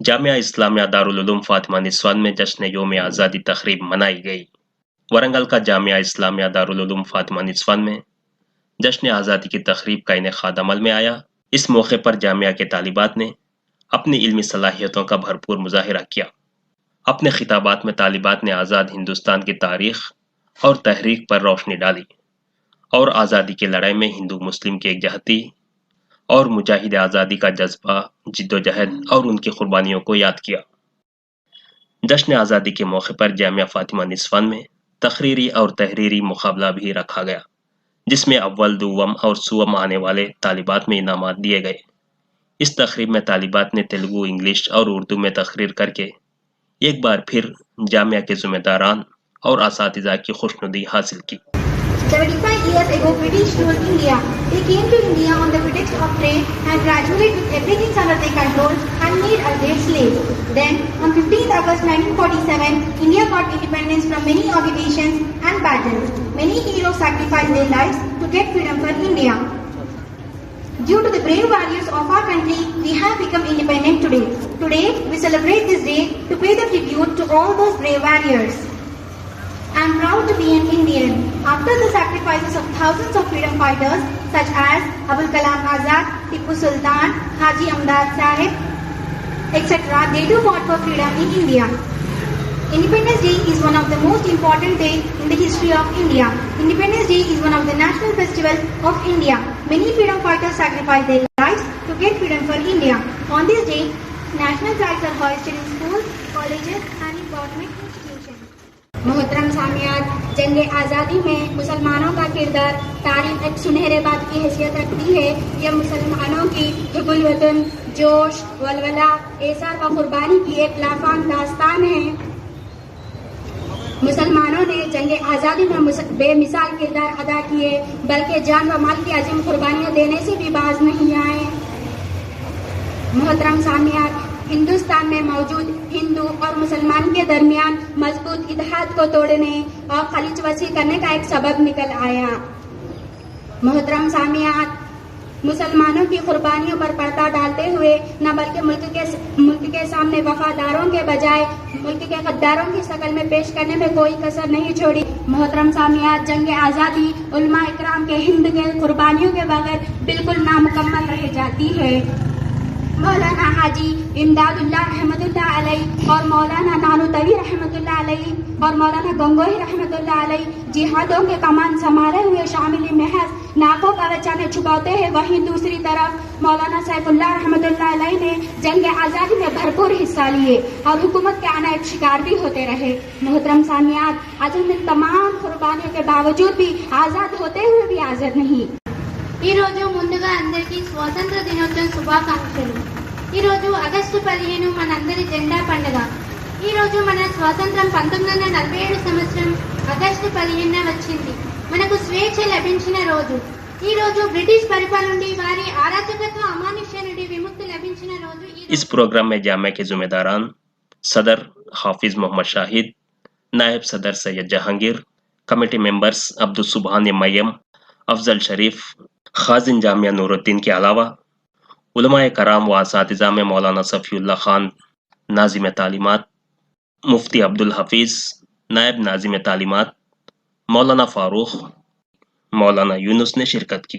جامعہ اسلامیہ دارالعلوم فاطمہ نسوان میں جشن یوم آزادی تقریب منائی گئی۔ ورنگل کا جامعہ اسلامیہ دارالعلوم فاطمہ نسوان میں جشن آزادی کی تقریب کا انعقاد عمل میں آیا۔ اس موقع پر جامعہ کے طالبات نے اپنی علمی صلاحیتوں کا بھرپور مظاہرہ کیا۔ اپنے خطابات میں طالبات نے آزاد ہندوستان کی تاریخ اور تحریک پر روشنی ڈالی اور آزادی کی لڑائی میں ہندو مسلم کی یکجہتی اور مجاہد آزادی کا جذبہ، جدوجہد اور ان کی قربانیوں کو یاد کیا۔ جشن آزادی کے موقع پر جامعہ فاطمہ نسوان میں تقریری اور تحریری مقابلہ بھی رکھا گیا، جس میں اول، دوم اور سوم آنے والے طالبات میں انعامات دیے گئے۔ اس تقریب میں طالبات نے تیلگو، انگلش اور اردو میں تقریر کر کے ایک بار پھر جامعہ کے ذمہ داران اور اساتذہ کی خوشنودی حاصل کی۔ 75 years ago, British ruled India. They came to India on the pretext of trade and gradually took everything under their control and made us their slaves. Then, on 15th August 1947, India got independence from many occupations and battles. Many heroes sacrificed their lives to get freedom for India. Due to the brave warriors of our country, we have become independent today. Today, we celebrate this day to pay the tribute to all those brave warriors. I am proud to be an Indian. After the sacrifices of thousands of freedom fighters such as Abul Kalam Azad, Tipu Sultan, Haji Amdad Sahib, etc., they too fought for freedom in India. Independence Day is one of the most important days in the history of India. Independence Day is one of the national festivals of India. Many freedom fighters sacrificed their lives to get freedom for India. On this day, national flags are hoisted in schools, colleges and in government institutions. محترم سامعات، جنگ آزادی میں مسلمانوں کا کردار تاریخ ایک سنہرے بات کی حیثیت رکھتی ہے۔ یہ مسلمانوں کی حب الوطن، جوش، ولولہ، ایثار و قربانی کی ایک لافان داستان ہے۔ مسلمانوں نے جنگ آزادی میں بے مثال کردار ادا کیے، بلکہ جان و مال کی عظیم قربانیاں دینے سے بھی باز نہیں آئے۔ محترم سامعات، ہندوستان میں موجود ہندو اور مسلمان کے درمیان مضبوط اتحاد کو توڑنے اور خلیج وسیع کرنے کا ایک سبب نکل آیا۔ محترم سامعات، مسلمانوں کی قربانیوں پر پردہ ڈالتے ہوئے نہ بلکہ ملک کے سامنے وفاداروں کے بجائے ملک کے غداروں کی شکل میں پیش کرنے میں کوئی کسر نہیں چھوڑی۔ محترم سامعات، جنگ آزادی علماء اکرام کے ہند کے قربانیوں کے بغیر بالکل نامکمل رہ جاتی ہے۔ مولانا حاجی امداد اللہ رحمۃ اللہ علیہ اور مولانا نانوتوی رحمۃ اللہ علیہ اور مولانا گنگوہی رحمۃ اللہ علیہ جہادوں کے کمان سنبھالے ہوئے شامل محض ناکوں کا بچانے چھپاتے ہیں، وہیں دوسری طرف مولانا سیف اللہ رحمۃ اللہ علیہ نے جنگ آزادی میں بھرپور حصہ لیے اور حکومت کے عنایت شکار بھی ہوتے رہے۔ محترم سامعات، آج ہم ان تمام قربانیوں کے باوجود بھی آزاد ہوتے ہوئے بھی آزاد نہیں۔ ఈ రోజు ముందుగా అందరికీ స్వాతంత్ర దినోత్సవం శుభాకాంక్షలు। ఈ రోజు ఆగస్టు 15 మనందరి జెండా పండుగ। ఈ రోజు మన స్వాతంత్రం 1947 సంవత్సరం ఆగస్టు 15 వచ్చింది। మనకు స్వేచ్ఛ లభించిన రోజు। ఈ రోజు బ్రిటిష్ పరిపాలన నుండి వారి అరాచకత్వ అమానుష్య నుండి విముక్తి లభించిన రోజు। اس پروگرام میں جامعہ کے ذمہ داران صدر حافظ محمد شاہد، نائب صدر سید جہانگیر، کمیٹی ممبرز عبدالسبحان میم، افضل شریف، خازن جامعہ نور الدین کے علاوہ علماء کرام و اساتذہ میں مولانا صفی اللہ خان ناظم تعلیمات، مفتی عبدالحفیظ نائب ناظم تعلیمات، مولانا فاروق، مولانا یونس نے شرکت کی۔